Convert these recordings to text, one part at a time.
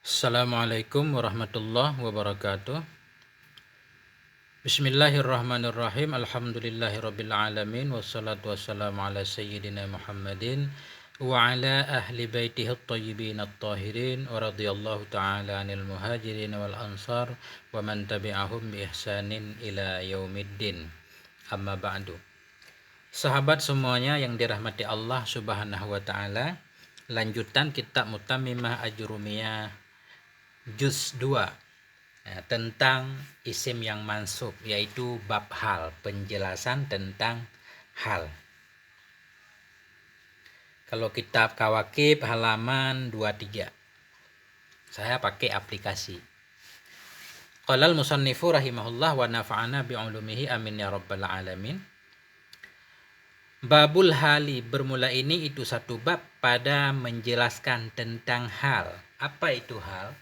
Assalamualaikum warahmatullahi wabarakatuh. Bismillahirrahmanirrahim. Alhamdulillahirabbil alamin wassalatu wassalamu ala sayyidina Muhammadin wa ala ahli baitihi at-tayyibin at-tahirin wa radhiyallahu ta'ala 'anil muhajirin wal ansar wa man tabi'ahum bi ihsanin ila yaumiddin. Amma ba'du. Sahabat semuanya yang dirahmati Allah Subhanahu wa taala, lanjutan kitab Mutammimah Ajrumiyah juz 2 tentang isim yang mansub, yaitu bab hal, penjelasan tentang hal. Kalau kitab Kawakib halaman 23, saya pakai aplikasi. Qalal musannifu rahimahullah wa nafa'ana bi'ulumihi amin ya rabbal alamin. Babul hali, bermula ini itu satu bab pada menjelaskan tentang hal. Apa itu hal?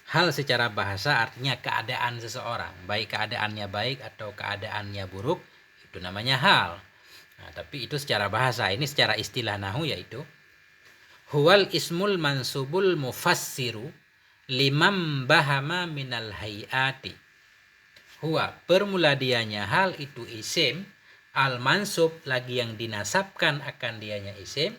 Hal secara bahasa artinya keadaan seseorang, baik keadaannya baik atau keadaannya buruk, itu namanya hal. Nah, tapi itu secara bahasa, ini secara istilah nahu yaitu huwal ismul mansubul mufassiru limam bahama minal hayati. Huwa, bermula dianya hal itu isim, al mansub lagi yang dinasabkan akan dianya isim,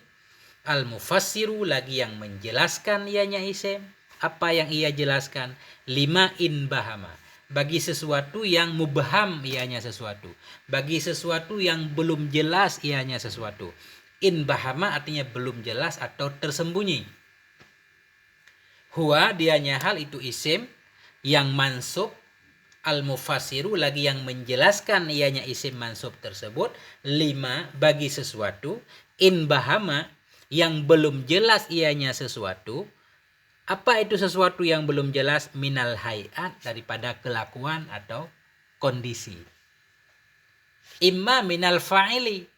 al mufassiru lagi yang menjelaskan ianya isim. Apa yang ia jelaskan? Lima in bahama, bagi sesuatu yang mubham ianya sesuatu, bagi sesuatu yang belum jelas ianya sesuatu. In bahama artinya belum jelas atau tersembunyi. Huwa dianya hal itu isim yang mansub, al mufassiru lagi yang menjelaskan ianya isim mansub tersebut, lima bagi sesuatu, in bahama yang belum jelas ianya sesuatu. Apa itu sesuatu yang belum jelas? Minal hayat, daripada kelakuan atau kondisi. Imma minal fa'ili,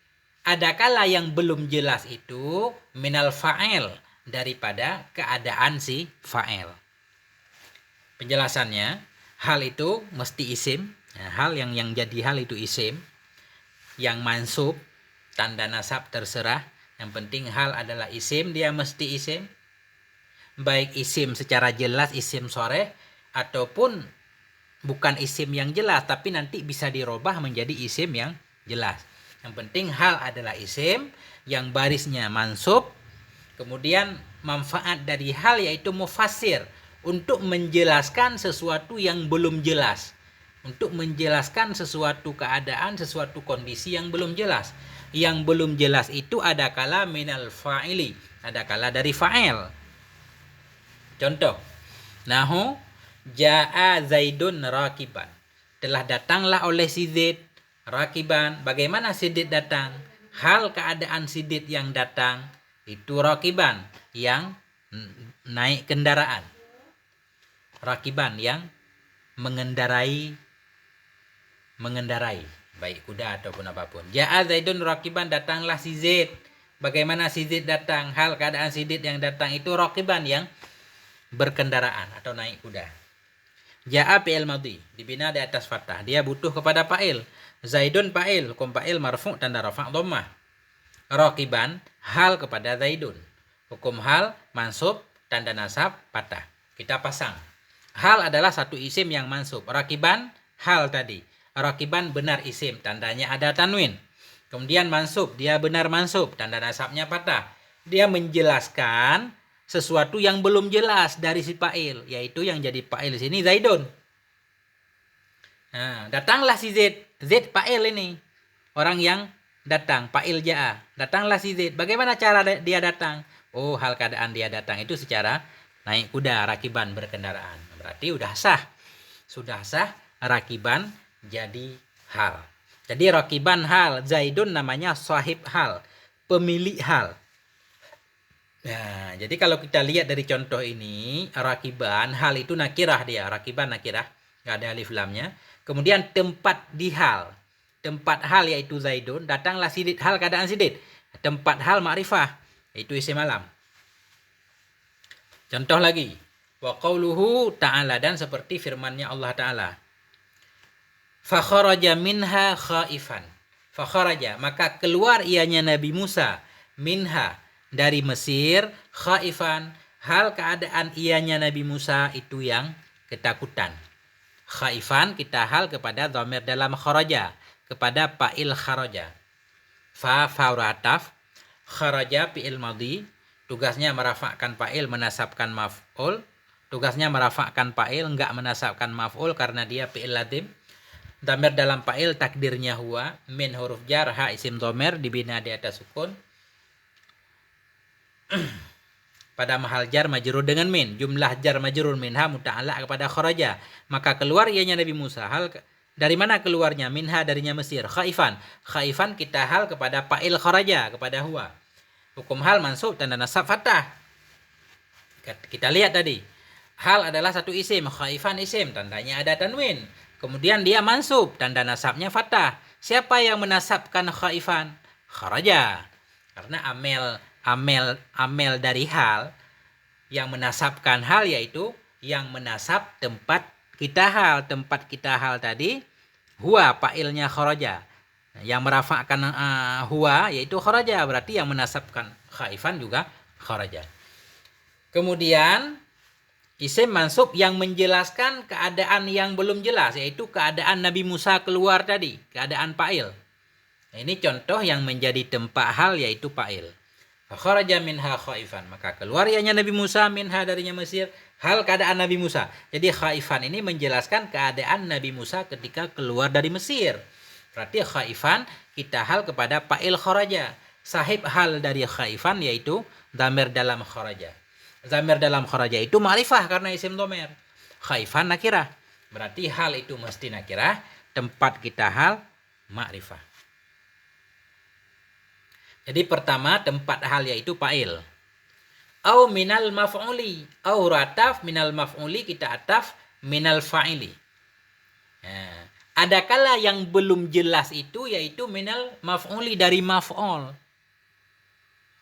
adakala yang belum jelas itu minal fa'il, daripada keadaan si fa'il. Penjelasannya, hal itu mesti isim. Hal yang jadi hal itu isim, yang mansub, tanda nasab terserah. Yang penting hal adalah isim, dia mesti isim. Baik isim secara jelas, isim soreh, ataupun bukan isim yang jelas, tapi nanti bisa dirubah menjadi isim yang jelas. Yang penting hal adalah isim yang barisnya mansub, kemudian manfaat dari hal yaitu mufassir, untuk menjelaskan sesuatu yang belum jelas, untuk menjelaskan sesuatu keadaan, sesuatu kondisi yang belum jelas. Yang belum jelas itu adakala minal fa'ili, adakala dari fa'il. Contoh, nahu ja'a Zaidun rakiban, telah datanglah oleh si Zaid rakiban. Bagaimana si Zaid datang? Hal keadaan si Zaid yang datang itu rakiban, yang naik kendaraan. Rakiban yang mengendarai, baik kuda ataupun apapun. Ja'a Zaidun rakiban, datanglah si Zaid. Bagaimana si Zaid datang? Hal keadaan si Zaid yang datang itu rakiban, yang berkendaraan atau naik kuda. Ja'a fi'il madhi, dibina di atas fathah, dia butuh kepada fa'il. Zaidun fa'il, hukum fa'il marfu' tanda rafa' dhammah. Raqiban, hal kepada Zaidun, hukum hal mansub tanda nasab fathah. Kita pasang. Hal adalah satu isim yang mansub. Raqiban hal tadi. Raqiban benar isim, tandanya ada tanwin. Kemudian mansub, dia benar mansub, tanda nasabnya fathah. Dia menjelaskan sesuatu yang belum jelas dari si fa'il, yaitu yang jadi fa'il sini Zaidun. Nah, datanglah si Zaid. Zaid fa'il ini, orang yang datang, fa'il ja'a. Datanglah si Zaid. Bagaimana cara dia datang? Oh, hal keadaan dia datang itu secara naik kuda, rakiban, berkendaraan. Berarti sudah sah rakiban jadi hal. Jadi rakiban hal, Zaidun namanya sahib hal, pemilik hal. Nah, jadi kalau kita lihat dari contoh ini, rakiban hal itu nakirah, dia rakiban nakirah, nggak ada alif lamnya. Kemudian tempat di hal, tempat hal yaitu Zaidun, datanglah sidid, hal keadaan sidid. Tempat hal ma'rifah, yaitu isim alam. Contoh lagi, wa qauluhu ta'ala, dan seperti firmannya Allah Ta'ala, fa kharaja minha khaifan. Fa kharaja, maka keluar ianya Nabi Musa, minha, dari Mesir, khaifan, hal keadaan ianya Nabi Musa itu yang ketakutan. Khaifan kita hal kepada dhamir dalam kharaja, kepada fa'il kharaja. Faurataf, kharaja fi'il madhi, tugasnya merafakkan fa'il, menasabkan maf'ul. Tugasnya merafakkan fa'il, enggak menasabkan maf'ul karena dia fi'il lazim. Dhamir dalam fa'il takdirnya huwa, min huruf jar, ha isim dhamir dibina di atas sukun. Pada mahal jar majrur dengan min, jumlah jar majrur minha muta'allaq kepada kharaja, maka keluar ianya Nabi Musa. Hal dari mana keluarnya? Minha darinya Mesir. Khaifan kita hal kepada fa'il kharaja, kepada huwa. Hukum hal mansub tanda nasab fathah. Kita lihat tadi, hal adalah satu isim, khaifan isim, tandanya ada tanwin. Kemudian dia mansub, tanda nasabnya fathah. Siapa yang menasabkan khaifan? Kharaja. Karena amel dari hal yang menasabkan hal, yaitu yang menasab tempat kita hal tadi huwa, fa'ilnya kharaja. Yang merafakkan huwa yaitu kharaja, berarti yang menasabkan khaifan juga kharaja. Kemudian isim mansub yang menjelaskan keadaan yang belum jelas, yaitu keadaan Nabi Musa keluar tadi, keadaan fa'il. Nah, ini contoh yang menjadi tempat hal, yaitu fa'il. Kharaja minha khaifan, maka keluar ianya Nabi Musa minha darinya Mesir, hal keadaan Nabi Musa. Jadi khaifan ini menjelaskan keadaan Nabi Musa ketika keluar dari Mesir. Berarti khaifan kita hal kepada fa'il kharaja. Sahib hal dari khaifan yaitu dhamir dalam kharaja. Dhamir dalam kharaja itu ma'rifah karena isim dhamir. Khaifan nakirah. Berarti hal itu mesti nakirah, tempat kita hal ma'rifah. Jadi pertama tempat hal yaitu fa'il. Au minal maf'uli, au rataf minal maf'uli, kita ataf minal fa'ili. Nah, adakala yang belum jelas itu yaitu minal maf'uli, dari maf'ul.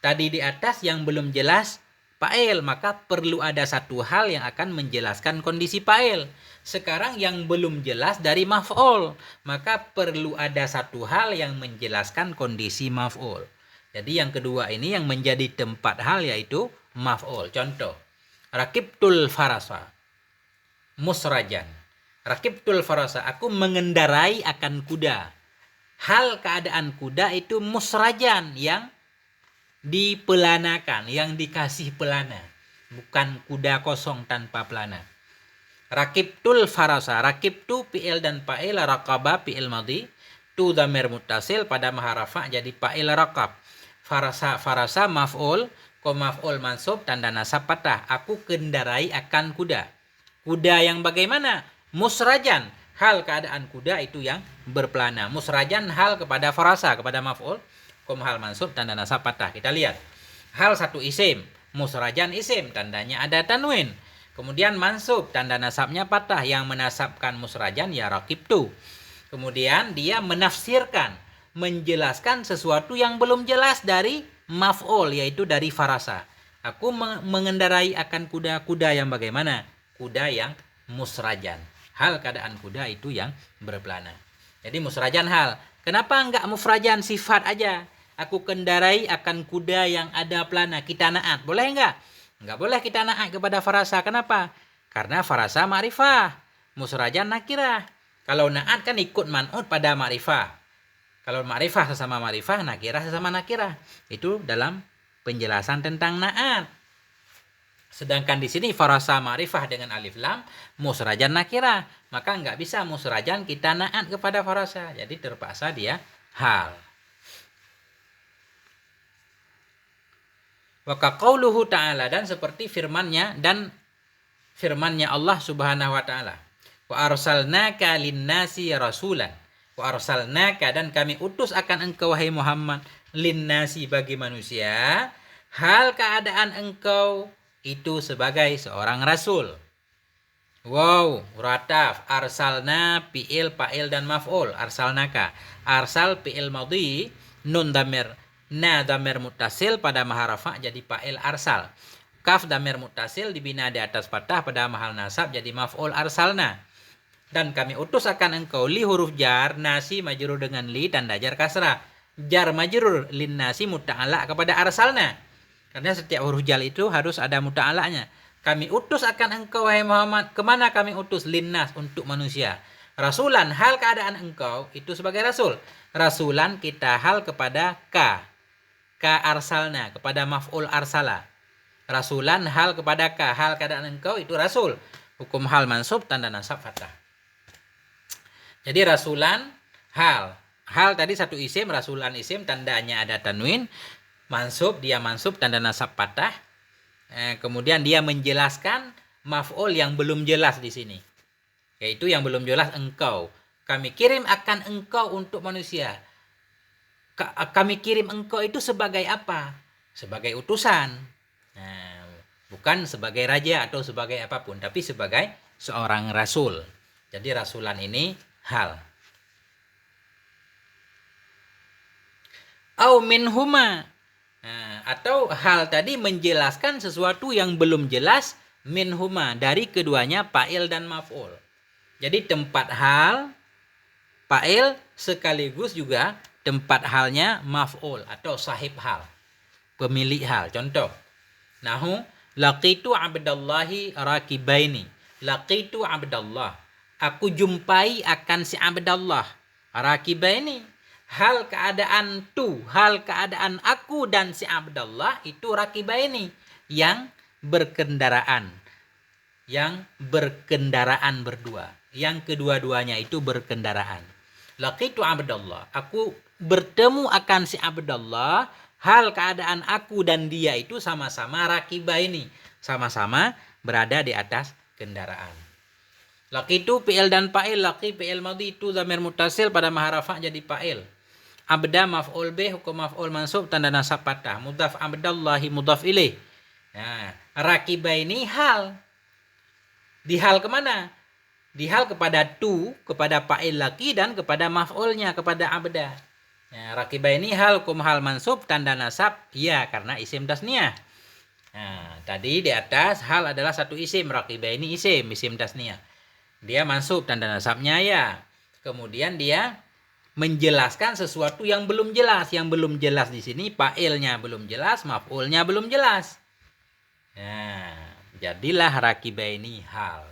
Tadi di atas yang belum jelas fa'il, maka perlu ada satu hal yang akan menjelaskan kondisi fa'il. Sekarang yang belum jelas dari maf'ul, maka perlu ada satu hal yang menjelaskan kondisi maf'ul. Jadi yang kedua ini yang menjadi tempat hal yaitu maf'ul. Contoh, rakibtul farasa musrajan. Rakibtul farasa, aku mengendarai akan kuda. Hal keadaan kuda itu musrajan, yang dipelanakan, yang dikasih pelana, bukan kuda kosong tanpa pelana. Rakibtul farasa, rakibtu fi'il dan fa'il, raqaba fi'il madhi, tu dhamir muttasil pada maharafa jadi fa'il raqab. Farasa maf'ul, maf'ul mansub tanda nasab fathah. Aku kendarai akan kuda. Kuda yang bagaimana? Musrajan, hal keadaan kuda itu yang berpelana. Musrajan hal kepada farasa, kepada maf'ul, hal mansub tanda nasab fathah. Kita lihat. Hal satu isim, musrajan isim, tandanya ada tanwin. Kemudian mansub, tanda nasabnya fathah. Yang menasabkan musrajan ya raqibtu. Kemudian dia menafsirkan, menjelaskan sesuatu yang belum jelas dari maf'ul, yaitu dari farasa. Aku mengendarai akan kuda yang bagaimana? Kuda yang musrajan. Hal keadaan kuda itu yang berpelana. Jadi musrajan hal. Kenapa enggak mufrajan sifat aja? Aku kendarai akan kuda yang ada pelana. Kita naat. Boleh enggak? Enggak boleh kita naat kepada farasa. Kenapa? Karena farasa ma'rifah. Musrajan nakirah. Kalau naat kan ikut man'ut pada ma'rifah. Kalau ma'rifah sesama ma'rifah, nakirah sesama nakirah. Itu dalam penjelasan tentang na'at. Sedangkan di sini farasa ma'rifah dengan alif lam, musrajan nakirah. Maka nggak bisa musrajan kita na'at kepada farasa. Jadi terpaksa dia hal. Wa kaqauluhu ta'ala, dan seperti firmannya Allah Subhanahu wa ta'ala. Wa arsalnaka linnasi rasulan. Wa arsalnaka, dan kami utus akan engkau wahai Muhammad, linnasi bagi manusia, hal keadaan engkau itu sebagai seorang rasul. Wow, rataf, arsalna fi'il, fa'il dan maf'ul, arsalnaka. Arsal fi'il madhi, nun damir, na damir muttasil pada mahal rafa jadi fa'il arsal. Kaf damir muttasil dibina di atas fathah pada mahal nasab jadi maf'ul arsalna. Dan kami utus akan engkau, li huruf jar, nasi majrur dengan li, tanda jar kasrah. Jar majrur lin nasi muta'allaq kepada arsalna. Karena setiap huruf jar itu harus ada muta'alanya. Kami utus akan engkau wahai Muhammad. Kemana kami utus? Linnas, untuk manusia. Rasulan, hal keadaan engkau itu sebagai rasul. Rasulan kita hal kepada ka. Ka arsalna, kepada maf'ul arsala. Rasulan hal kepada ka. Hal keadaan engkau itu rasul. Hukum hal mansub, tanda nasab fathah. Jadi rasulan hal. Hal tadi satu isim, rasulan isim, tandanya ada tanwin. Mansub, dia mansub, tanda nasab fathah. Kemudian dia menjelaskan maf'ul yang belum jelas di sini. Yaitu yang belum jelas engkau. Kami kirim akan engkau untuk manusia. Kami kirim engkau itu sebagai apa? Sebagai utusan. Bukan sebagai raja atau sebagai apapun. Tapi sebagai seorang rasul. Jadi rasulan ini hal. Au minhuma. Atau hal tadi menjelaskan sesuatu yang belum jelas minhuma, dari keduanya fa'il dan maf'ul. Jadi tempat hal fa'il sekaligus juga tempat halnya maf'ul atau sahib hal, pemilik hal. Contoh, nahu laqitu abdallahi rakibaini. Laqitu abdallah, aku jumpai akan si Abdallah. Rakibaini, hal keadaan aku dan si Abdallah itu rakibaini, yang berkendaraan berdua, yang kedua-duanya itu berkendaraan. Laqitu Abdallah, aku bertemu akan si Abdallah, hal keadaan aku dan dia itu sama-sama rakibaini, sama-sama berada di atas kendaraan. Laqitu fi'il dan fa'il. Laqi fi'il madhi itu dhamir muttasil pada maharafa jadi fa'il. Abda maf'ul bih, hukum maf'ul mansub, tanda nasab fathah. Mudhaf abdallahi mudhaf ilaih. Rakiba ini hal. Di hal kemana? Di hal kepada tu, kepada fa'il laki, dan kepada maf'ulnya, kepada abda. Rakiba ini hal, hukum hal mansub, tanda nasab ya, karena isim tasniyah. Tadi di atas hal adalah satu isim, rakiba ini isim tasniyah. Dia mansub, tanda nasabnya ya. Kemudian dia menjelaskan sesuatu yang belum jelas. Yang belum jelas di sini fa'ilnya belum jelas, maf'ulnya belum jelas. Jadilah rakibaini hal.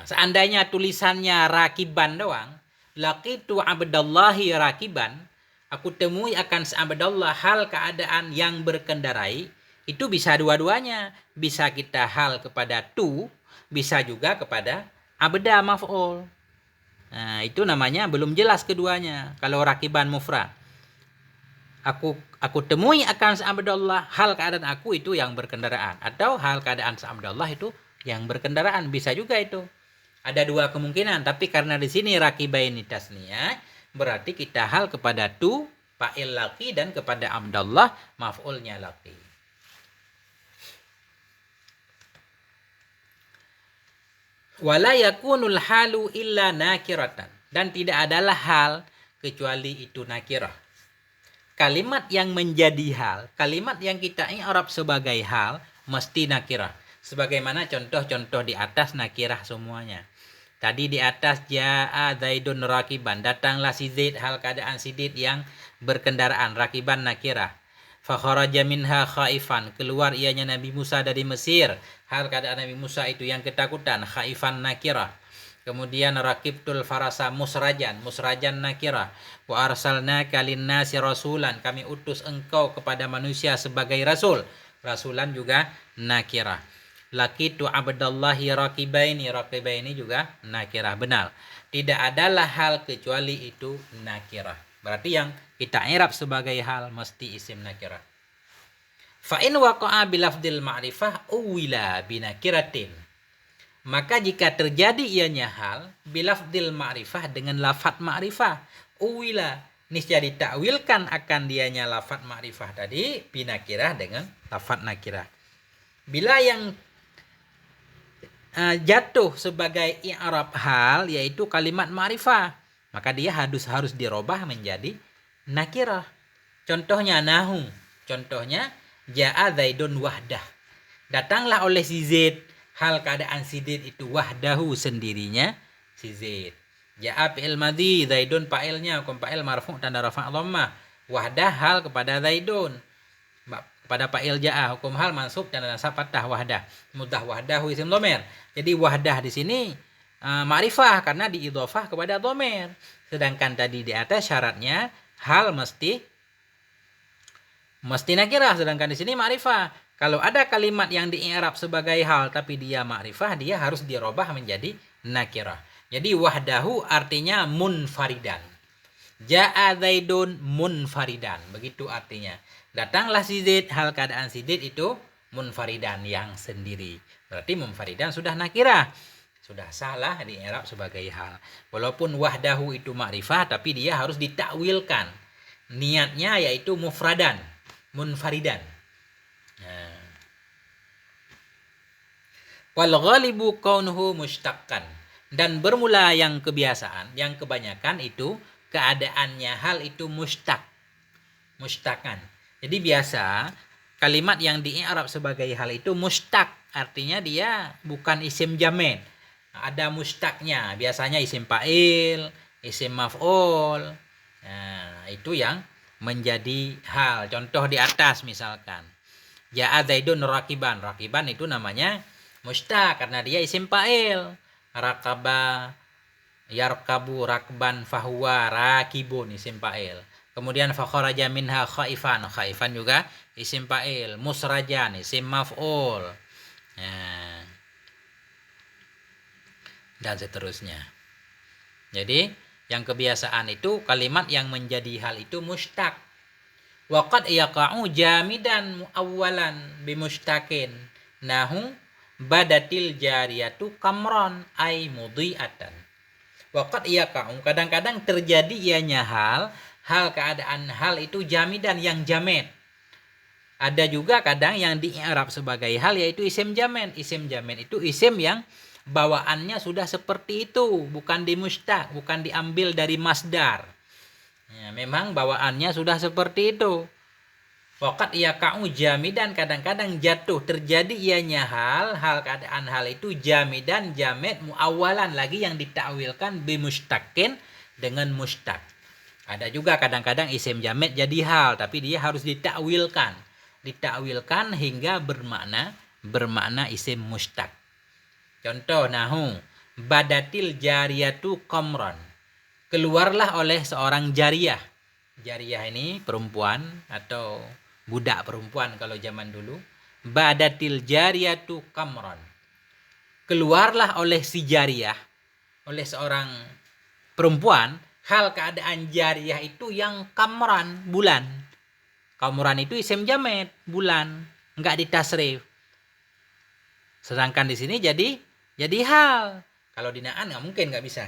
Seandainya tulisannya rakiban doang, laqitu abdallahi rakiban, aku temui akan si Abdallah hal keadaan yang berkendarai, itu bisa dua-duanya. Bisa kita hal kepada tu, bisa juga kepada abda maf'ul. Itu namanya belum jelas keduanya. Kalau rakiban mufrad, aku temui akan Abdallah, hal keadaan aku itu yang berkendaraan, atau hal keadaan Abdallah itu yang berkendaraan, bisa juga itu. Ada dua kemungkinan, tapi karena di sini rakibaini tasniyah, berarti kita hal kepada tu fa'il laki, dan kepada Abdallah maf'ulnya laki. Wala yakunul halu illa nakiratan, dan tidak adalah hal kecuali itu nakirah. Kalimat yang menjadi hal, kalimat yang kita i'rab sebagai hal, mesti nakirah. Sebagaimana contoh-contoh di atas nakirah semuanya. Tadi di atas ja'a Zaidun rakiban, datanglah si Zaid, hal keadaan si Zaid yang berkendaraan, rakiban nakirah. Fa kharaja minha khaifan, keluar ianya Nabi Musa dari Mesir, hal keadaan Nabi Musa itu yang ketakutan, khaifan nakirah. Kemudian rakibtul farasa musrajan nakirah. Wa arsalnaka linnasi rasulan, kami utus engkau kepada manusia sebagai rasul, rasulan juga nakirah. Laqitu abdallahi rakibaini juga nakirah. Benar, tidak adalah hal kecuali itu nakirah. Berarti yang kita i'rab sebagai hal mesti isim nakirah. Fa in waqa'a bilafdil ma'rifah uwila binakiratin, maka jika terjadi ianya hal bilafdil ma'rifah dengan lafat ma'rifah, uwila, niscaya ditakwilkan akan dianya lafat ma'rifah tadi binakirah dengan lafat nakirah. Bila yang jatuh sebagai i'rab hal yaitu kalimat ma'rifah, maka dia harus dirobah menjadi nakirah. Contohnya nahu, contohnya ja'a Zaidun wahdah, datanglah oleh si Zaid, hal keadaan si Zaid itu wahdahu, sendirinya si Zaid. Ja'a fi'il madhi, Zaidun fa'ilnya, hukum fa'il marfu' tanda rafa' dhammah, wahdah hal kepada Zaidun. Pada fa'il ja'a hukum hal mansub dan nasab fathah wahdah. Muddah wahdahu isim dhamir. Jadi wahdah di sini ma'rifah karena diidhofah kepada dhamir. Sedangkan tadi di atas syaratnya hal mesti nakirah, sedangkan di sini ma'rifah. Kalau ada kalimat yang di-i'rab sebagai hal tapi dia ma'rifah, dia harus dirobah menjadi nakirah. Jadi wahdahu artinya munfaridan. Ja'a Zaidun munfaridan. Begitu artinya. Datanglah si Zaid, hal keadaan si Zaid itu munfaridan, yang sendiri. Berarti munfaridan sudah nakirah. Sudah salah di i'rab sebagai hal. Walaupun wahdahu itu ma'rifah, tapi dia harus ditakwilkan. Niatnya yaitu mufradan, munfaridan. Wal ghalibu kaunuhu mustaqqan. Dan bermula yang kebiasaan, yang kebanyakan itu keadaannya hal itu mustakan. Jadi biasa kalimat yang di-i'rab sebagai hal itu mustaq, artinya dia bukan isim jamid. Ada mustaqnya, biasanya isim fa'il, isim maf'ul. Nah, itu yang menjadi hal. Contoh di atas misalkan. Ja'a Zaidun rakiban. Rakiban itu namanya mustaq karena dia isim fa'il. Rakaba yarkabu rakban fahuwa rakibun isim fa'il. Kemudian fakharaja minha khaifan. Khaifan juga isim fa'il. Musrajan isim maf'ul. Nah, dan seterusnya. Jadi yang kebiasaan itu kalimat yang menjadi hal itu mustaq. Wa qad yaqa'u jamidan muawwalan bimustaqin. Nahu badatil jariyatu kamron ay mudhi'atan. Wa qad yaqa'u, kadang-kadang terjadi ianya hal keadaan hal itu jamidan yang jamid. Ada juga kadang yang di-i'rab sebagai hal yaitu isim jamid. Isim jamid itu isim yang bawaannya sudah seperti itu, bukan dimustaq, bukan diambil dari masdar. Ya, memang bawaannya sudah seperti itu. Waqad yaqa'u jamidan, kadang-kadang jatuh terjadi ianya hal keadaan hal itu jamidan jamid muawwalan lagi yang ditakwilkan bimustaqin dengan mustaq. Ada juga kadang-kadang isim jamid jadi hal tapi dia harus ditakwilkan hingga bermakna isim mustaq. Contoh nahu badatil jariyatu qamran. Keluarlah oleh seorang jariyah. Jariyah ini perempuan atau budak perempuan kalau zaman dulu. Badatil jariyatu qamran. Keluarlah oleh si jariyah, oleh seorang perempuan, hal keadaan jariyah itu yang qamran, bulan. Qamran itu isim jamid, bulan, enggak ditasrif. Sedangkan di sini jadi hal. Kalau dinaan nggak mungkin, nggak bisa.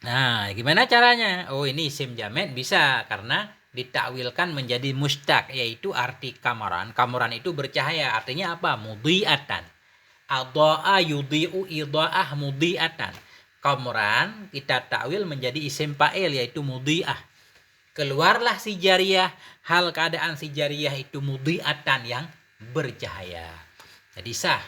Nah, gimana caranya? Oh, ini isim jamid bisa karena ditakwilkan menjadi mustaq, yaitu arti kamaran. Kamaran itu bercahaya, artinya apa? Mudhi'atan. Adha'a yudhi'u idha'ah mudhi'atan. Kamaran kita takwil menjadi isim fa'il yaitu mudhi'ah. Keluarlah si jariyah, hal keadaan si jariyah itu mudhi'atan yang bercahaya. Jadi sah.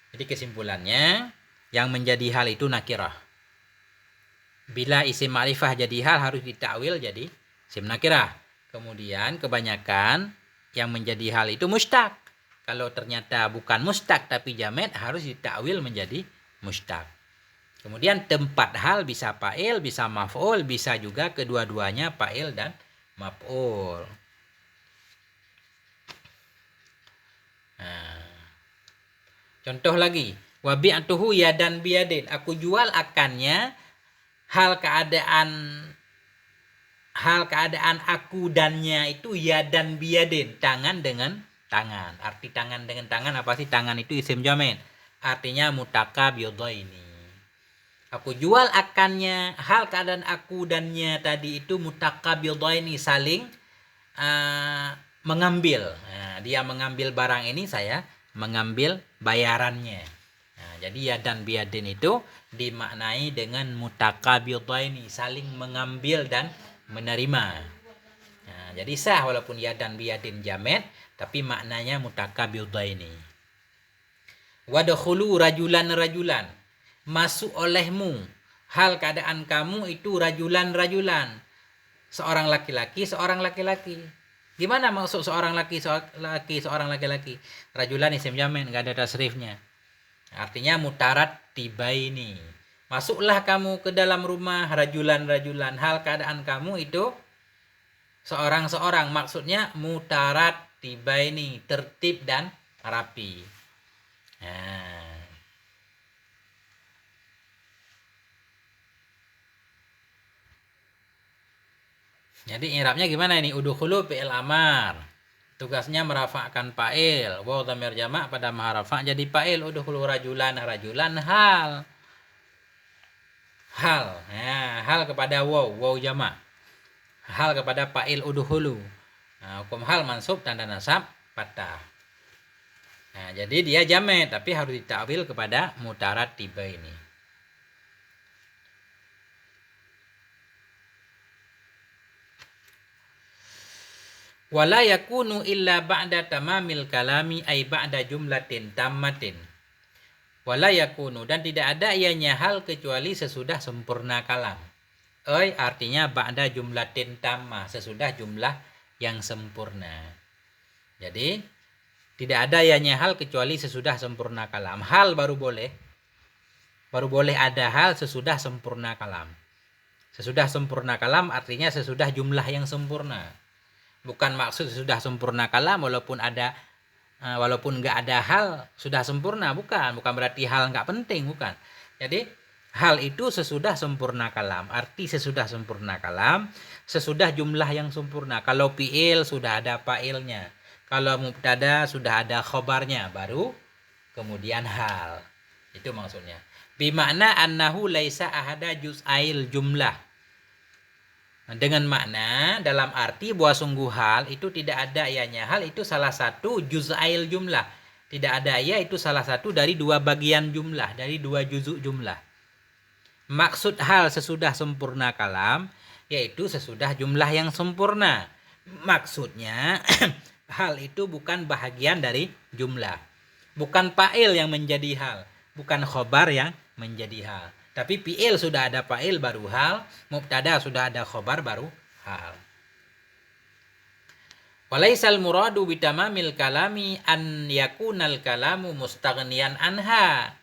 Jadi kesimpulannya yang menjadi hal itu nakirah. Bila isim ma'rifah jadi hal harus ditakwil jadi isim nakirah. Kemudian kebanyakan yang menjadi hal itu mustaq. Kalau ternyata bukan mustaq tapi jamid harus ditakwil menjadi mustaq. Kemudian tempat hal bisa fa'il, bisa maf'ul, bisa juga kedua-duanya fa'il dan maf'ul. Nah, contoh lagi, wa bi'tuhu yadan biyadin. Aku jual akannya hal keadaan aku dannya itu yadan biyadin, tangan dengan tangan. Arti tangan dengan tangan apa sih? Tangan itu isim jamid. Artinya mutaqabidhaini. Aku jual akannya hal keadaan aku dannya tadi itu mutaqabidhaini, saling mengambil. Nah, dia mengambil barang ini, saya mengambil bayarannya. Nah, jadi yadan biyadin itu dimaknai dengan mutaqabidhaini, saling mengambil dan menerima. Nah, jadi sah walaupun yadan biyadin jamid tapi maknanya mutaqabidhaini. Wadkhulu rajulan, masuk olehmu hal keadaan kamu itu rajulan. seorang laki-laki. Gimana maksud seorang laki-laki? Rajulan isim jamin, nggak ada tasrifnya. Artinya mutarat tibaini. Masuklah kamu ke dalam rumah rajulan, hal keadaan kamu itu seorang. Maksudnya mutarat tibaini, tertib dan rapi. Nah. Jadi i'rabnya gimana ini? Udkhulu fi'il amar. Tugasnya merafa'kan fa'il. Waw dhamir jamak pada maha rafa' jadi fa'il. Udkhulu rajulan hal. Hal kepada waw jamak. Hal kepada fa'il udkhulu. Nah, hukum hal mansub tanda nasab fathah. Nah, jadi dia jamak tapi harus ditakwil kepada mutarat tiba ini. Wala yakunu illa ba'da tamamil kalami ay ba'da jumlatin tammatin. Wala yakunu, dan tidak ada ianya hal kecuali sesudah sempurna kalam. Artinya ba'da jumlatin tammah, sesudah jumlah yang sempurna. Jadi tidak ada ianya hal kecuali sesudah sempurna kalam. Hal baru boleh ada hal sesudah sempurna kalam. Sesudah sempurna kalam artinya sesudah jumlah yang sempurna. Bukan maksud sudah sempurna kalam walaupun nggak ada hal sudah sempurna, bukan berarti hal nggak penting, bukan. Jadi hal itu sesudah sempurna kalam, arti sesudah sempurna kalam sesudah jumlah yang sempurna. Kalau fi'il sudah ada fa'ilnya, kalau mubtada sudah ada khobarnya, baru kemudian hal. Itu maksudnya. Bimakna annahu laisa ahada juz'ail jumlah. Dengan makna dalam arti bahwa sungguh hal itu tidak ada ianya hal itu salah satu juz'ail jumlah. Tidak ada ia itu salah satu dari dua bagian jumlah, dari dua juzuk jumlah. Maksud hal sesudah sempurna kalam yaitu sesudah jumlah yang sempurna. Maksudnya hal itu bukan bahagian dari jumlah. Bukan fa'il yang menjadi hal, bukan khobar yang menjadi hal. Tapi fi'il sudah ada fa'il baru hal, mubtada sudah ada khobar baru hal. Walaisal muradu bitamamil kalami an yakunal kalamu mustaghniyan anha.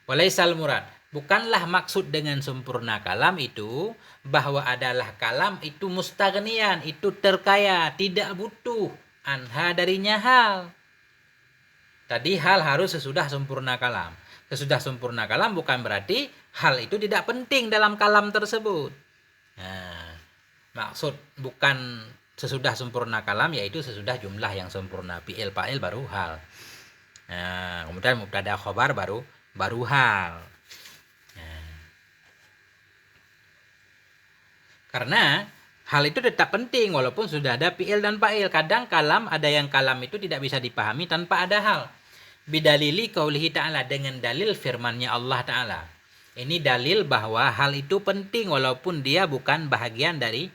Walaisal murad, bukanlah maksud dengan sempurna kalam itu bahwa adalah kalam itu mustaghniyan, itu terkaya, tidak butuh anha darinya hal. Tadi hal harus sesudah sempurna kalam. Sesudah sempurna kalam bukan berarti hal itu tidak penting dalam kalam tersebut. Nah, maksud bukan sesudah sempurna kalam yaitu sesudah jumlah yang sempurna. Fi'il fa'il baru hal. Nah, kemudian mubtada khobar baru hal. Nah, karena hal itu tetap penting walaupun sudah ada fi'il dan fa'il. Kadang kalam ada yang kalam itu tidak bisa dipahami tanpa ada hal. Bidalili qaulihi ta'ala, dengan dalil firmannya Allah Ta'ala. Ini dalil bahwa hal itu penting walaupun dia bukan bahagian dari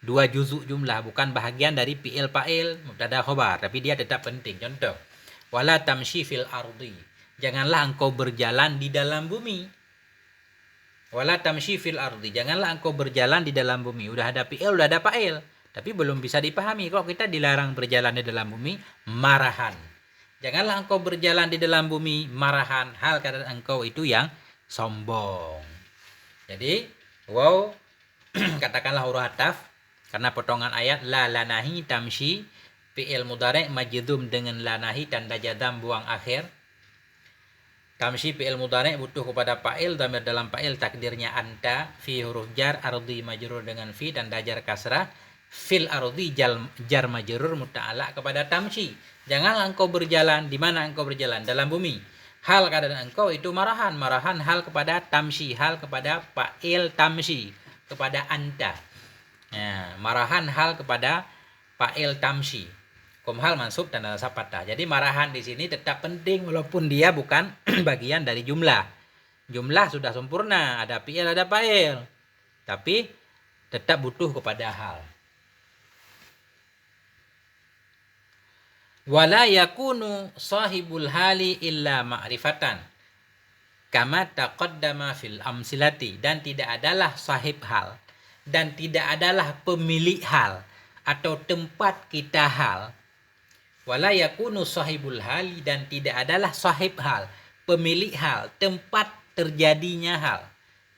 dua juzuk jumlah, bukan bahagian dari fi'il fa'il mubtada khobar, tapi dia tetap penting. Contoh, wala tamshi fil ardi, janganlah engkau berjalan di dalam bumi. Wala tamshi fil ardi, janganlah engkau berjalan di dalam bumi. Udah ada fi'il, udah ada fa'il, tapi belum bisa dipahami. Kalau kita dilarang berjalan di dalam bumi, marahan. Janganlah engkau berjalan di dalam bumi marahan, hal keadaan engkau itu yang sombong. Jadi, wow, katakanlah huruf ataf karena potongan ayat la lanahi tamshi, fi'il mudhari' majdhum dengan lanahi tanda jazam buang akhir. Tamshi fi'il mudhari' butuh kepada fa'il, dhamir dalam fa'il takdirnya anta, fi huruf jar, ardi majrur dengan fi tanda jar kasrah. Fil ardi jar majrur muta'alaq kepada tamshi. Janganlah engkau berjalan. Di mana engkau berjalan? Dalam bumi. Hal keadaan engkau itu marahan hal kepada tamshi, hal kepada fa'il tamshi, kepada anta. Nah, marahan hal kepada fa'il tamshi. Hal mansub dan nasab fathah. Jadi marahan di sini tetap penting walaupun dia bukan bagian dari jumlah. Jumlah sudah sempurna, ada fi'il ada fa'il. Tapi tetap butuh kepada hal. Wala yakunu sahibul hali illa ma'rifatan kama taqaddama fil amsilati, dan tidak adalah sahib hal dan tidak adalah pemilik hal atau tempat kita hal, wala yakunu sahibul hali, dan tidak adalah sahib hal, pemilik hal, tempat terjadinya hal,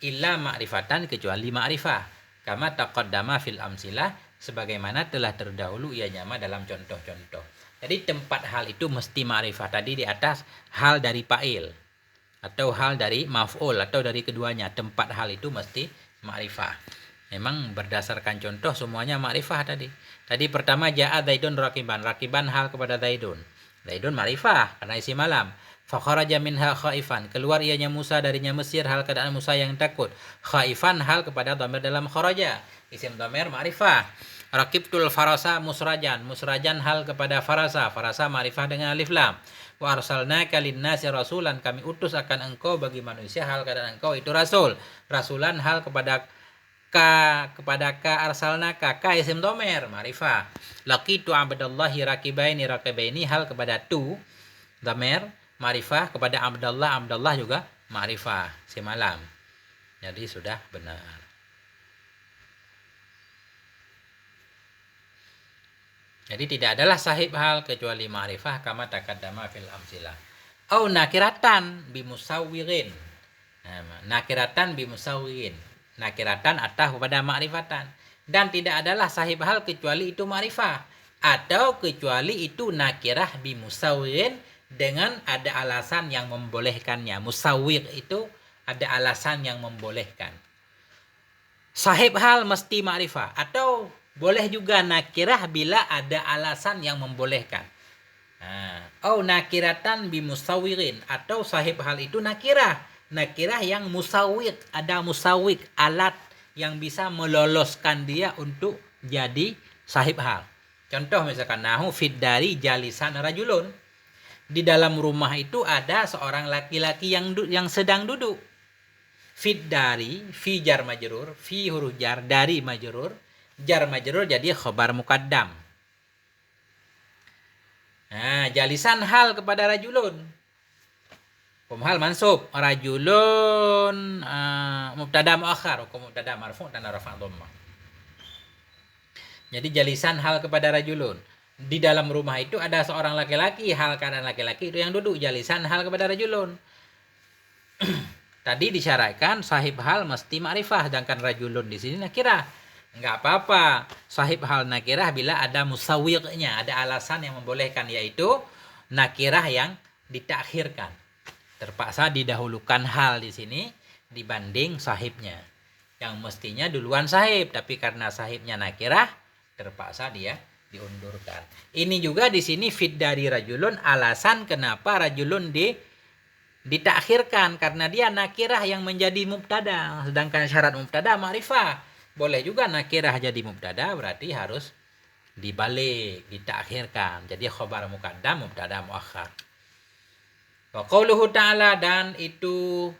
illa ma'rifatan, kecuali ma'rifah, kama taqaddama fil amsilah, sebagaimana telah terdahulu ianya dalam contoh-contoh. Jadi tempat hal itu mesti ma'rifah. Tadi di atas hal dari fa'il atau hal dari maf'ul atau dari keduanya, tempat hal itu mesti ma'rifah. Memang berdasarkan contoh semuanya ma'rifah tadi. Tadi pertama ja'a Zaidun rakiban. Rakiban hal kepada Zaidun. Zaidun ma'rifah karena isim malam. Fakharaja minha khaifan. Keluar ianya Musa darinya Mesir hal keadaan Musa yang takut. Khaifan hal kepada dhamir dalam kharaja. Isim dhamir ma'rifah. Rakibtul farasa musrajan. Musrajan hal kepada farasa. Farasa ma'rifah dengan alif lam. Wa arsalnaka linnasi rasulan. Kami utus akan engkau bagi manusia hal keadaan engkau itu rasul. Rasulan hal kepada ka arsalnaka, ka isim dhamir ma'rifah. Laqitu abdallahi rakibaini hal kepada tu dhamir ma'rifah, kepada Abdullah juga ma'rifah semalam. Jadi sudah benar. Jadi tidak adalah sahib hal kecuali ma'rifah kama taqaddama fil amsilah. Au nakiratan bimusawwirin. Nakiratan bimusawwirin. Nakiratan atau kepada ma'rifatan. Dan tidak adalah sahib hal kecuali itu ma'rifah. Atau kecuali itu nakirah bimusawwirin dengan ada alasan yang membolehkannya. Musawwir itu ada alasan yang membolehkan. Sahib hal mesti ma'rifah. Atau boleh juga nakirah bila ada alasan yang membolehkan. Au nakiratan bimusawwirin, atau sahib hal itu nakirah. Nakirah yang musawwik, ada musawwik, alat yang bisa meloloskan dia untuk jadi sahib hal. Contoh misalkan nahu fid dari jalisan rajulun. Di dalam rumah itu ada seorang laki-laki yang sedang duduk. Fid dari, fi jar majrur, fi huruf jar, dari majrur. Jar majrur jadi khobar muqaddam. Jalisan hal kepada rajulun. Hal mansub, rajulun mubtada muakhar, hukum mubtada marfu' dan rafa' dhammah. Jadi jalisan hal kepada rajulun. Di dalam rumah itu ada seorang laki-laki, hal keadaan laki-laki itu yang duduk, jalisan hal kepada rajulun. Tadi disyaratkan sahib hal mesti ma'rifah, sedangkan rajulun di sini nakirah. Enggak apa-apa sahib hal nakirah bila ada musawwiqnya, ada alasan yang membolehkan, yaitu nakirah yang ditakhirkan. Terpaksa didahulukan hal di sini dibanding sahibnya. Yang mestinya duluan sahib, tapi karena sahibnya nakirah, terpaksa dia diundurkan. Ini juga di sini fit dari rajulun, alasan kenapa rajulun ditakhirkan karena dia nakirah yang menjadi mubtada, sedangkan syarat mubtada ma'rifah. Boleh juga nakirah jadi mubtada, berarti harus dibalik, ditakhirkan. Jadi khobar muqaddam, mubtada muakhar. Wa qauluhu ta'ala, dan itu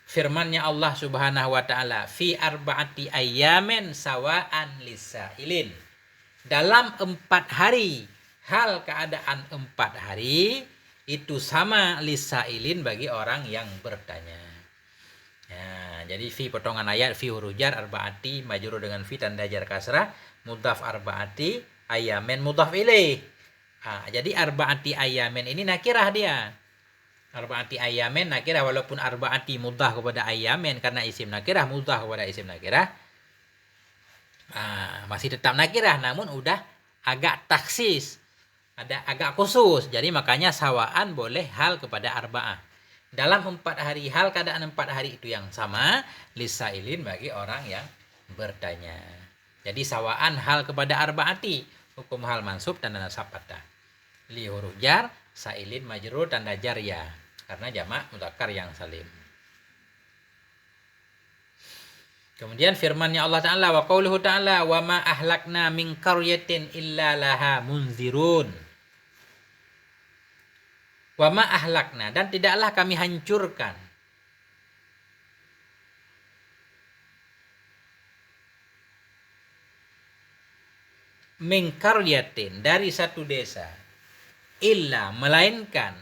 firmannya Allah Subhanahu wa ta'ala, fi arba'ati ayyamin sawa'an lisailin. Dalam 4 hari, hal keadaan 4 hari itu sama lisailin bagi orang yang bertanya. Jadi fi potongan ayat, fi huruf jar, arba'ati majrur dengan fi tanda jar kasrah, mudhaf arba'ati ayyamin mudhaf ilaih. Jadi arba'ati ayyamin ini nakirah dia. Arba'ati ayyamin nakirah, walaupun arba'ati mudhaf kepada ayyamin karena isim nakirah, mudhaf kepada isim nakirah. Masih tetap nakirah, namun udah agak taksis, ada agak khusus. Jadi makanya sawaan boleh hal kepada arba'ah. Dalam 4 hari, hal keadaan 4 hari itu yang sama lisailin bagi orang yang bertanya. Jadi sawaan hal kepada arba'ati, hukum hal mansub tanda nasab fathah. Li huruf jar, sailin majrur tanda jar ya, karena jamak mudzakkar yang salim. Kemudian firman-Nya Allah Ta'ala, wa qauluhu ta'ala, wa ma ahlakna min qaryatin illa laha munzirun. Wa ma ahlakna, dan tidaklah kami hancurkan min qaryatin, dari satu desa, illa, melainkan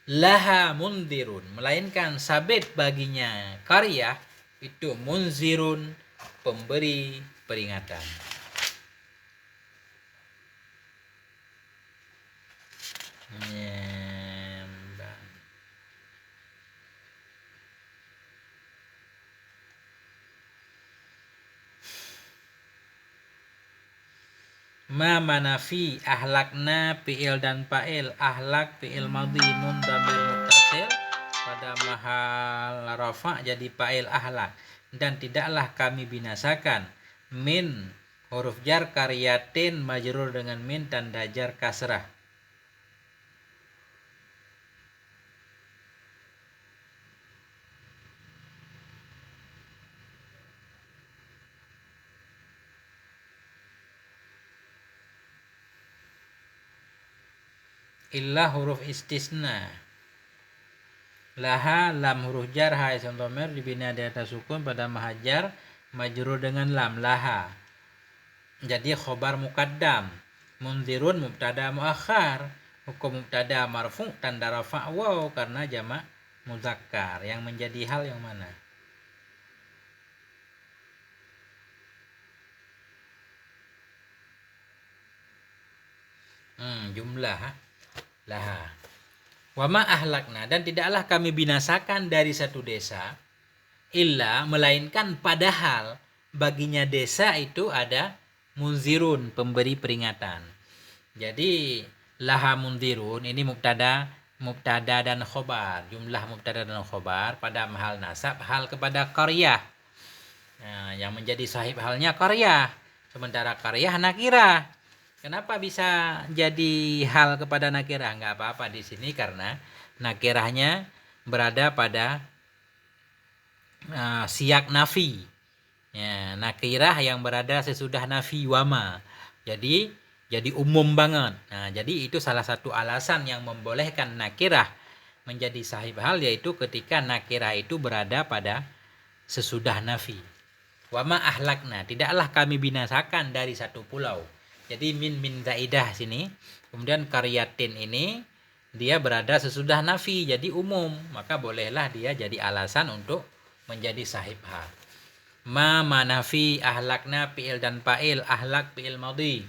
laha munzirun, melainkan sabit baginya qaryah itu munzirun, pemberi peringatan. Menyembah. Ma manafi ahlakna fi'il dan fa'il. Ahlak fi'il madhi nun dhamir muttasil pada mahal rafa jadi fa'il ahlak. Dan tidaklah kami binasakan min huruf jar karyatin majrur dengan min tanda jar kasrah. Illa huruf istisna. Laha lam huruf jar ha isim dhamir dibina di atas sukun pada mahajar majrur dengan lam laha. Jadi khobar muqaddam. Munzirun mubtada muakhar. Hukum mubtada marfu tanda rafa waw karena jamak muzakkar. Yang menjadi hal yang mana? Jumlah laha. Wama ahlakna, dan tidaklah kami binasakan dari satu desa illa melainkan padahal baginya desa itu ada munzirun pemberi peringatan. Jadi laha munzirun ini mubtada dan khobar, jumlah mubtada dan khobar pada mahal nasab hal kepada qaryah. Nah, yang menjadi sahib halnya qaryah, sementara qaryah nakirah. Kenapa bisa jadi hal kepada nakirah? Nggak apa-apa di sini karena nakirahnya berada pada siyak nafi. Ya, nakirah yang berada sesudah nafi wama. Jadi umum banget. Nah, jadi itu salah satu alasan yang membolehkan nakirah menjadi sahib hal, yaitu ketika nakirah itu berada pada sesudah nafi. Wama ahlakna, tidaklah kami binasakan dari satu pulau. Jadi min zaidah sini, kemudian karyatin ini dia berada sesudah nafi jadi umum, maka bolehlah dia jadi alasan untuk menjadi sahib hal. Ma manafi ahlakna fi'il dan fa'il. Ahlak fi'il madhi,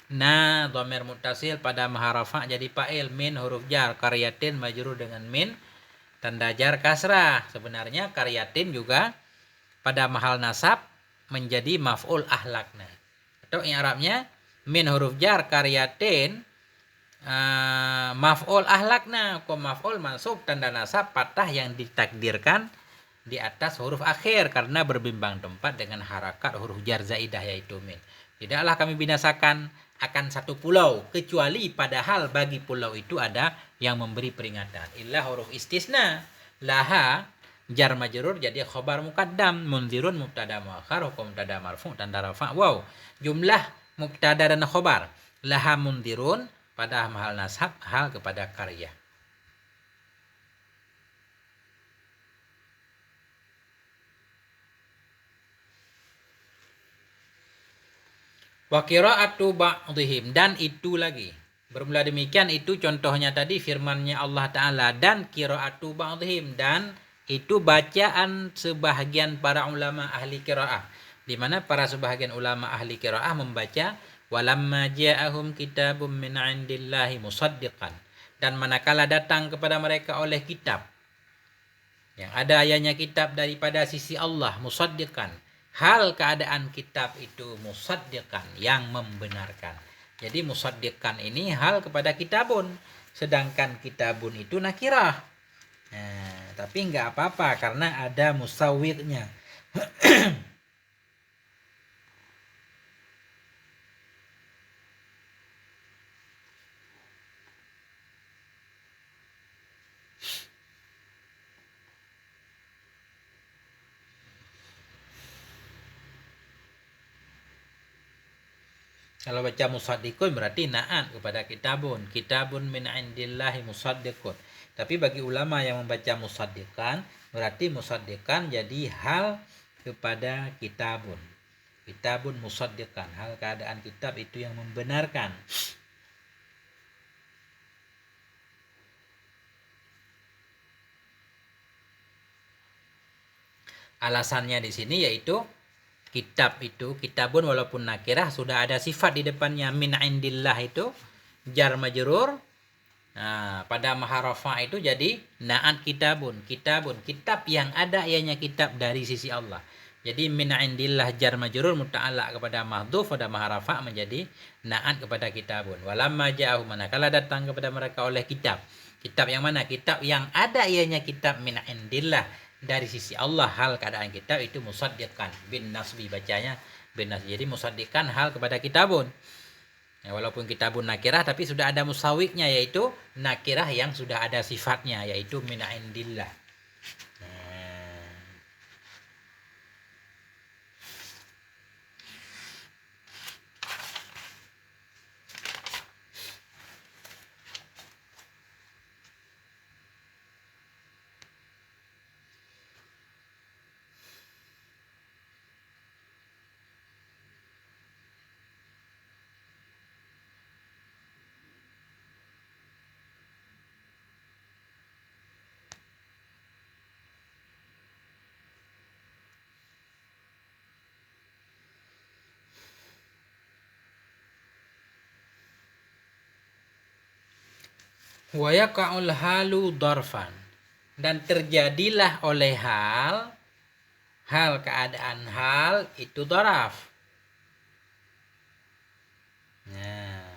na dhamir muttasil pada maharafa jadi fa'il, min huruf jar, karyatin majrur dengan min tanda jar kasrah. Sebenarnya karyatin juga pada mahal nasab menjadi maf'ul ahlakna. Atau i'rabnya min huruf jar karyatin maf'ul ahlakna, maf'ul mansub tanda nasab patah yang ditakdirkan di atas huruf akhir karena berbimbang tempat dengan harakat huruf jar zaidah yaitu min. Tidaklah kami binasakan akan satu pulau kecuali padahal bagi pulau itu ada yang memberi peringatan. Illa huruf istisna laha jar majrur jadi khobar muqaddam, munzirun mubtada muakhar, hukum mubtada marfu tanda rafa waw. Jumlah mubtada dan khobar. Laha mundirun pada mahal nasab hal kepada qaryah. Wa qira'atu ba'dihim, dan itu lagi. Bermula demikian itu contohnya tadi firman-Nya Allah Ta'ala, dan qira'atu ba'dihim, dan itu bacaan sebahagian para ulama ahli qira'ah, di mana para sebahagian ulama ahli qiraah membaca walamma ja'ahum kitabum min 'indillahi musaddiqan, dan manakala datang kepada mereka oleh kitab yang ada ayatnya kitab daripada sisi Allah, musaddiqan, hal keadaan kitab itu musaddiqan yang membenarkan. Jadi musaddiqan ini hal kepada kitabun, sedangkan kitabun itu nakirah. Nah, tapi nggak apa-apa karena ada musawwirnya. Kalau baca musaddiqun berarti na'at kepada kitabun. Kitabun min indillahi musaddiqun. Tapi bagi ulama yang membaca musaddiqan, berarti musaddiqan jadi hal kepada kitabun. Kitabun musaddiqan, hal keadaan kitab itu yang membenarkan. Alasannya di sini yaitu kitab itu, kitabun walaupun nakirah sudah ada sifat di depannya min indillah itu jar majrur. Nah, pada maharafa itu jadi na'at kitabun, kitabun, kitab yang ada ianya kitab dari sisi Allah. Jadi min indillah jar majrur muta'allaq kepada mahdhuf, pada maharafa menjadi na'at kepada kitabun. Walamma ja'ahu, manakala datang kepada mereka oleh kitab. Kitab yang mana? Kitab yang ada ianya kitab min indillah dari sisi Allah, hal keadaan kitab itu musaddiqan bin nasbi, bacanya bin nasbi. Jadi musaddiqan hal kepada kitabun. Ya, walaupun kitabun nakirah tapi sudah ada musawiknya, yaitu nakirah yang sudah ada sifatnya, yaitu min indillah. Wa yaqa'ul halu darfan, dan terjadilah oleh hal keadaan hal itu daraf. Nah,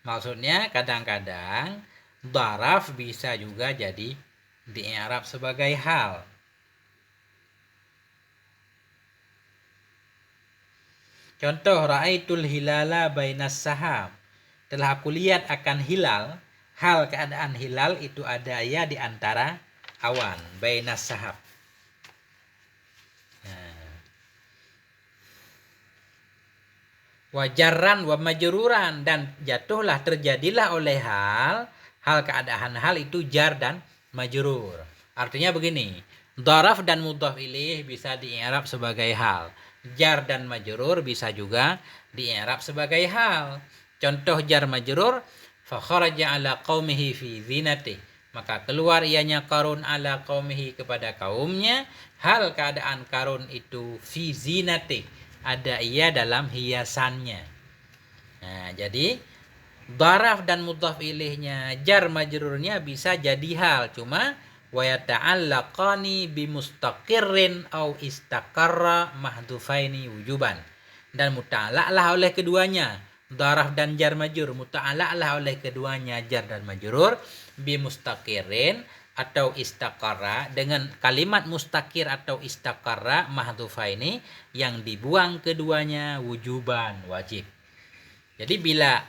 maksudnya kadang-kadang daraf bisa juga jadi di i'rab sebagai hal. Contoh, ra'aitul hilala bainas sahab, telah aku lihat akan hilal. Hal keadaan hilal itu ada ya di antara awan, bainas sahab. Wajaran wa majruran, dan jatuhlah terjadilah oleh hal keadaan hal itu jar dan majrur. Artinya begini, daraf dan mudhaf ilaih bisa di-i'rab sebagai hal. Jar dan majrur bisa juga di-i'rab sebagai hal. Contoh jar majrur, fa kharaja ala qaumihi fi zinati, maka keluar ianya Qarun ala qaumihi kepada kaumnya, hal keadaan Qarun itu fi zinati, ada ia dalam hiasannya. Nah, jadi daraf dan mudhaf ilaihnya, jar majrurnya bisa jadi hal, cuma wa yata'allaqani bi mustaqirrin au istaqarra mahdhufaini wujuban, dan muta'allaqlah oleh keduanya, daraf dan jar majrur muta'allaqlah oleh keduanya jar dan majrur bi mustaqirin atau istaqarra, dengan kalimat mustaqir atau istaqarra mahdhufaini yang dibuang keduanya wujuban, wajib. Jadi bila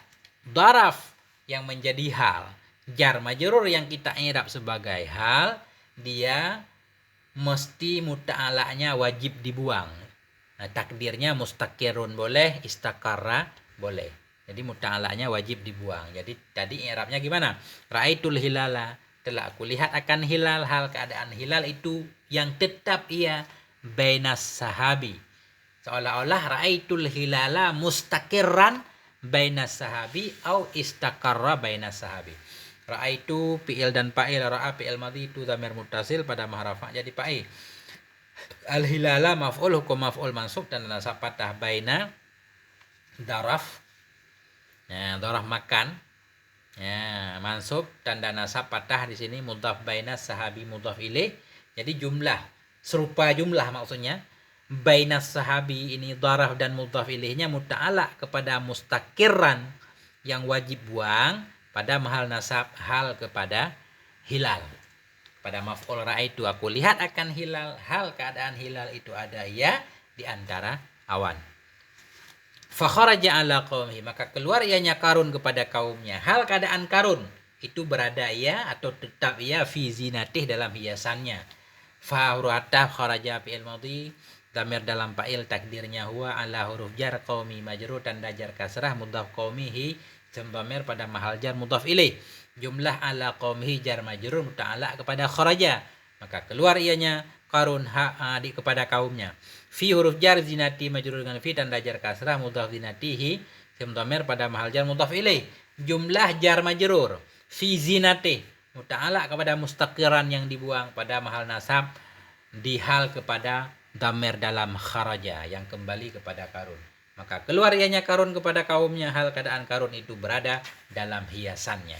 daraf yang menjadi hal, jar majrur yang kita i'rab sebagai hal, dia mesti muta'allaqnya wajib dibuang. Nah, takdirnya mustaqirun boleh, istaqarra boleh. Jadi muta'allaqnya wajib dibuang. Jadi tadi i'rabnya gimana? Ra'aitul hilala, telah aku lihat akan hilal, hal keadaan hilal itu yang tetap ia bainas sahabi. Seolah-olah ra'aitul hilala mustaqirran bainas sahabi au istaqarra bainas sahabi. Ra'aitu fi'il dan fa'il, ra'a fi'il madhi itu dhamir muttasil pada mahrafa jadi fa'il. Al hilala maf'ul, hukum maf'ul mansub dan nasab fathah baina daraf. Nah, daraf makan. Ya, mansub tanda nasab fathah di sini mudhaf bainas sahabi mudhaf ilaih. Jadi jumlah serupa jumlah, maksudnya bainas sahabi ini daraf dan mudhaf ilaihnya muta'allaq kepada mustaqirran yang wajib buang pada mahal nasab hal kepada hilal. Pada maf'ul ra'aitu, aku lihat akan hilal, hal keadaan hilal itu ada ya di antara awan. Fa kharaja ala qaumihi, maka keluar ianya Qarun kepada kaumnya, hal keadaan Qarun itu berada ia atau tetap ia fi zinatih dalam hiasannya. Fa huruf ataf kharaja fi'il madhi, dhamir dalam fa'il takdirnya huwa ala huruf jar qaumi majrur tanda jar kasrah mudhaf qaumihi dhamir pada mahal jar mudhaf ilaih. Jumlah ala qaumihi jar majrur muta'allaq kepada kharaja, maka keluar ianya Qarun di kepada kaumnya. Fi huruf jar zinati majrur dengan fi tanda jar kasrah mudhaf zinatihi dhamir pada mahal jar mudhaf ilaih. Jumlah jar majrur fi zinati muta'allaq kepada mustaqiran yang dibuang pada mahal nasab di hal kepada dhamer dalam kharaja yang kembali kepada Qarun. Maka keluar ianya Qarun kepada kaumnya hal keadaan Qarun itu berada dalam hiasannya.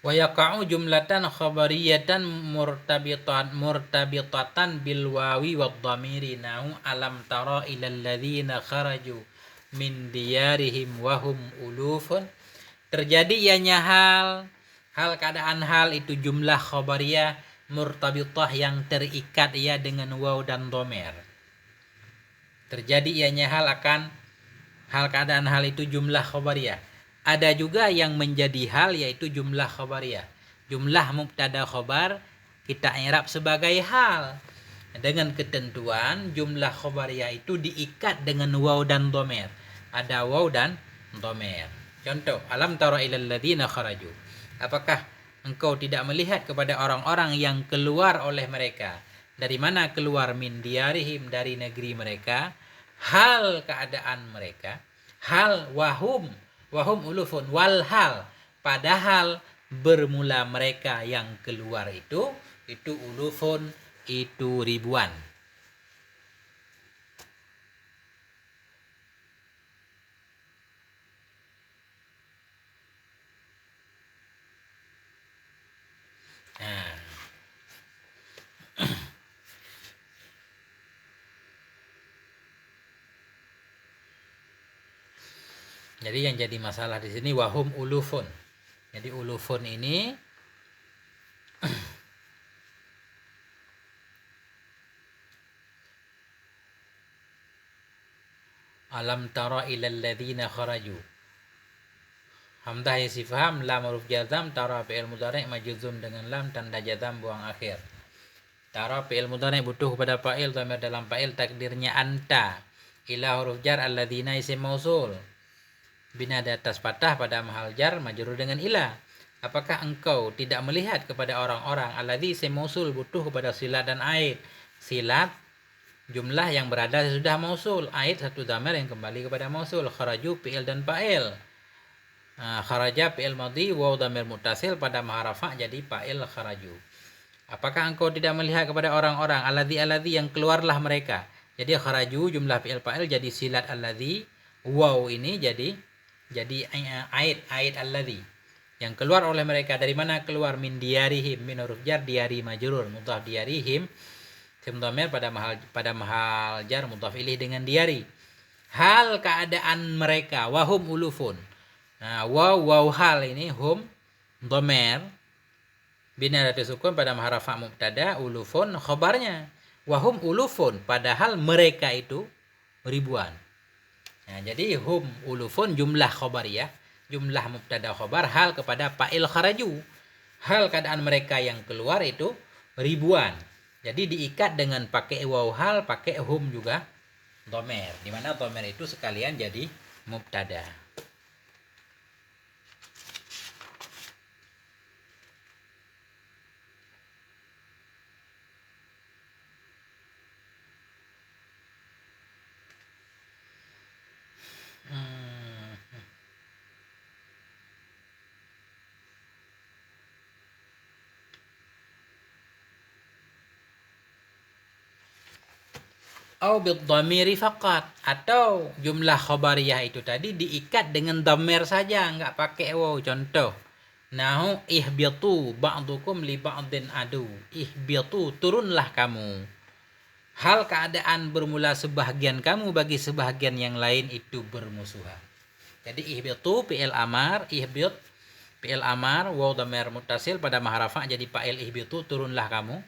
Wa yaqa'u jumlatan khabariyatan murtabitatan bil wawi wad dhamiri nahu alam tara ilal ladzina kharaju min diyarihim wa hum ulufun. Terjadi ianya hal keadaan hal itu jumlah khabariyah murtabitah yang terikat ia dengan waw dan dhamir. Terjadi ianya hal keadaan hal itu jumlah khabariyah. Ada juga yang menjadi hal yaitu jumlah khabariyah. Jumlah mubtada khabar kita i'rab sebagai hal. Dengan ketentuan jumlah khabariyah itu diikat dengan waw dan dhamir. Ada waw dan dhamir. Contoh, alam tara ilal ladzina kharaju. Apakah engkau tidak melihat kepada orang-orang yang keluar oleh mereka? Dari mana keluar? Min diyarihim, dari negeri mereka. Hal keadaan mereka. Hal wahum ulufun, wal hal, padahal bermula mereka yang keluar itu ulufun, itu ribuan. Nah. Jadi yang jadi masalah di sini wahum ulufun. Jadi ulufun ini alam tara ilal ladzina kharaju. Hamzah istifham, lam huruf jazam, tara fi'il mudhari' majzum dengan lam tanda jazam buang akhir. Tara fi'il mudhari' butuh kepada fa'il, dhamir dalam fa'il takdirnya anta. Ila huruf jar alladzina isim mausul. Bina di atas fathah pada mahal jar majrur dengan ila. Apakah engkau tidak melihat kepada orang-orang alladzi isim mausul butuh kepada silat dan aid. Silat jumlah yang berada sudah mausul, aid satu dhamir yang kembali kepada mausul. Kharaju fi'il dan fa'il. Kharaja fi'il madhi waw dhamir muttasil pada mahal rafa' jadi fa'il kharaju. Apakah engkau tidak melihat kepada orang-orang alladzi yang keluarlah mereka. Jadi kharaju jumlah fi'il fa'il jadi silat alladzi, waw ini jadi aid alladzi yang keluar oleh mereka. Dari mana keluar? Min diyarihim, min huruf jar, diyari majrur, mudhaf diyarihim isim dhamir pada mahal jar mudhaf ilaih dengan diyari. Hal keadaan mereka wahum ulufun. Nah, waw hal ini hum dhamir bina dari sukun pada mahal rafa' mubtada, ulufun khabarnya wahum ulufun, padahal mereka itu ribuan. Nah, jadi hum ulufun jumlah khabariyah, jumlah mubtada khabar, hal kepada fa'il kharaju. Hal keadaan mereka yang keluar itu ribuan. Jadi diikat dengan pakai waw hal, pakai hum juga dhamir. Di mana dhamir itu sekalian jadi mubtada. Au bidhamiri faqat, atau jumlah khabariyah itu tadi diikat dengan dhamir saja, enggak pakai waw. Contoh, nahu ihbitu ba'dukum li ba'din adu. Ihbitu, turunlah kamu. Hal keadaan bermula sebahagian kamu bagi sebahagian yang lain itu bermusuhan. Jadi ihbitu fi'il amar, ihbit fi'il amar, waw dhamir muttasil pada maharafa jadi fa'il ihbitu, turunlah kamu.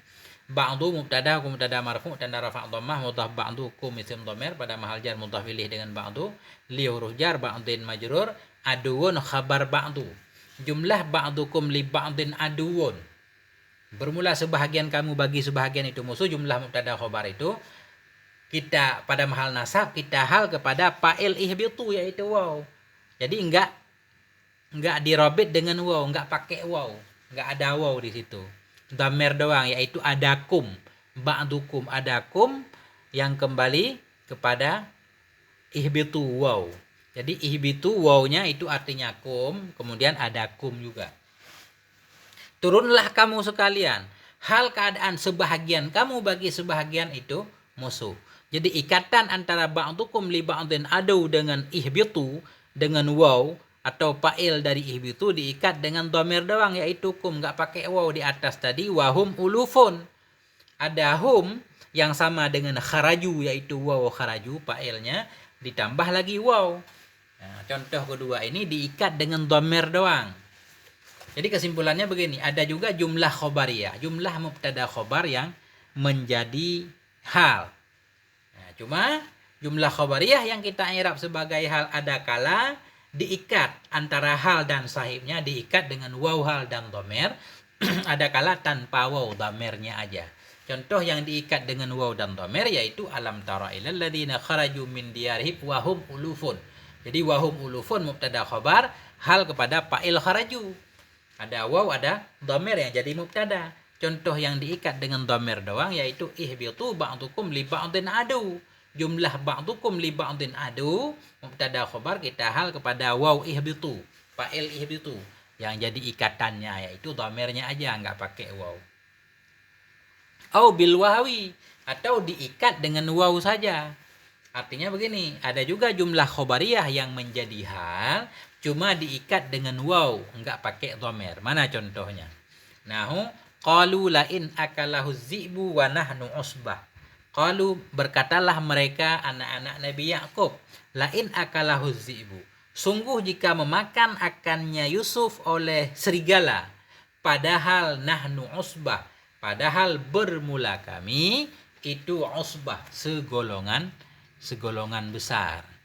Ba'du mubtada, mubtada marfu' tanda rafa' dhammah, mudhaf ba'dukum isim dhamir pada mahal jar mudhaf ilaih dengan ba'du, li huruf jar ba'din majrur, aduun khabar ba'du. Jumlah ba'dukum li ba'din aduun. Bermula sebahagian kamu bagi sebahagian itu musuh, jumlah mubtada khabar itu kita pada mahal nasab kita hal kepada fa'il ihbitu yaitu waw. Jadi enggak nggak dirobit dengan waw, nggak pakai waw, nggak ada waw di situ. Dhamir doang, yaitu adakum, ba'dukum, adakum yang kembali kepada ihbitu waw. Jadi ihbitu wawnya itu artinya kum, kemudian adakum juga. Turunlah kamu sekalian. Hal keadaan sebahagian kamu bagi sebahagian itu musuh. Jadi ikatan antara ba'dukum li ba'din adu dengan ihbitu, dengan waw atau fa'il dari ihbitu diikat dengan dhamir doang, yaitu kum, nggak pakai waw di atas tadi. Wahum ulufun, ada hum yang sama dengan kharaju, yaitu waw kharaju fa'ilnya ditambah lagi waw. Nah, contoh kedua ini diikat dengan dhamir doang. Jadi kesimpulannya begini, ada juga jumlah khobariyah, jumlah mubtada khobar yang menjadi hal. Nah, cuma jumlah khobariyah yang kita i'rab sebagai hal ada kala diikat antara hal dan sahibnya, diikat dengan waw hal dan dhamir. Ada kala tanpa waw, dhamirnya aja. Contoh yang diikat dengan waw dan dhamir yaitu alam tara ilal ladzina kharaju min diyarihim wa hum ulufun. Jadi wahum ulufun mubtada khobar, hal kepada fa'il kharaju. Ada waw, ada dhamir yang jadi mubtada. Contoh yang diikat dengan dhamir doang yaitu ihbitu ba'dukum li ba'din adu. Jumlah ba'dukum li ba'din adu, mubtada khobar kita hal kepada waw ihbitu, fa'il ihbitu. Yang jadi ikatannya yaitu dhamirnya aja, nggak pakai waw. Au bil wawi, atau diikat dengan waw saja. Artinya begini, ada juga jumlah khobariyah yang menjadi hal, cuma diikat dengan waw, nggak pakai dhamir. Mana contohnya? Nahu qalu la in akalahu dzi'bu wa nahnu usbah. Qalu, berkatalah mereka anak-anak Nabi Yakub, la in akalahu dzi'bu, sungguh jika memakan akannya Yusuf oleh serigala, padahal nahnu usbah, padahal bermula kami itu usbah, segolongan besar.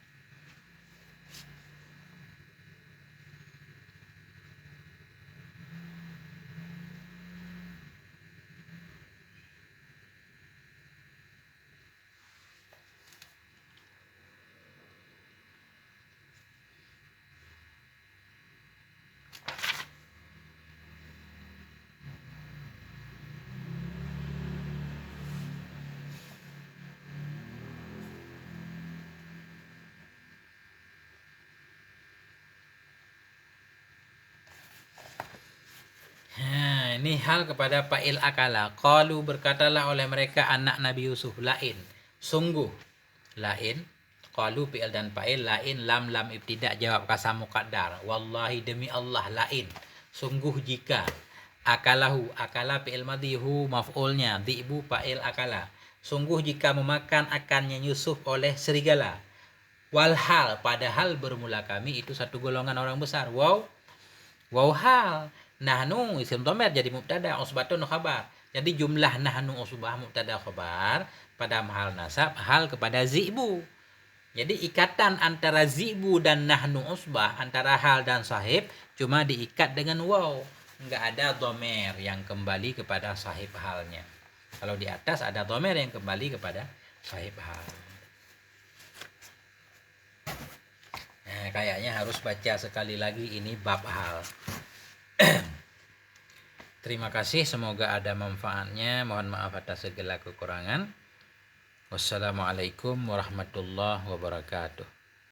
Ini hal kepada fa'il akala. Qalu, berkatalah oleh mereka anak Nabi Yusuf, lain, sungguh. Lain, qalu fi'il dan fa'il, lain lam ibtidak jawab kasam muqaddar. Wallahi, demi Allah, lain, sungguh jika. Akalahu, akala fi'il madhihu maf'ulnya, dhi'bu fa'il akala. Sungguh jika memakan akannya Yusuf oleh serigala. Walhal, padahal bermula kami itu satu golongan orang besar. Wow hal. Nahnu isim dhamir jadi mubtada, usbatun khabar. Jadi jumlah nahnu usbah mubtada khabar pada hal nasab, hal kepada zi'bu. Jadi ikatan antara zi'bu dan nahnu usbah, antara hal dan sahib, cuma diikat dengan waw. Enggak ada dhamir yang kembali kepada sahib halnya. Kalau di atas ada dhamir yang kembali kepada sahib hal. Nah, kayaknya harus baca sekali lagi ini bab hal. Terima kasih, semoga ada manfaatnya. Mohon maaf atas segala kekurangan. Wassalamualaikum warahmatullahi wabarakatuh.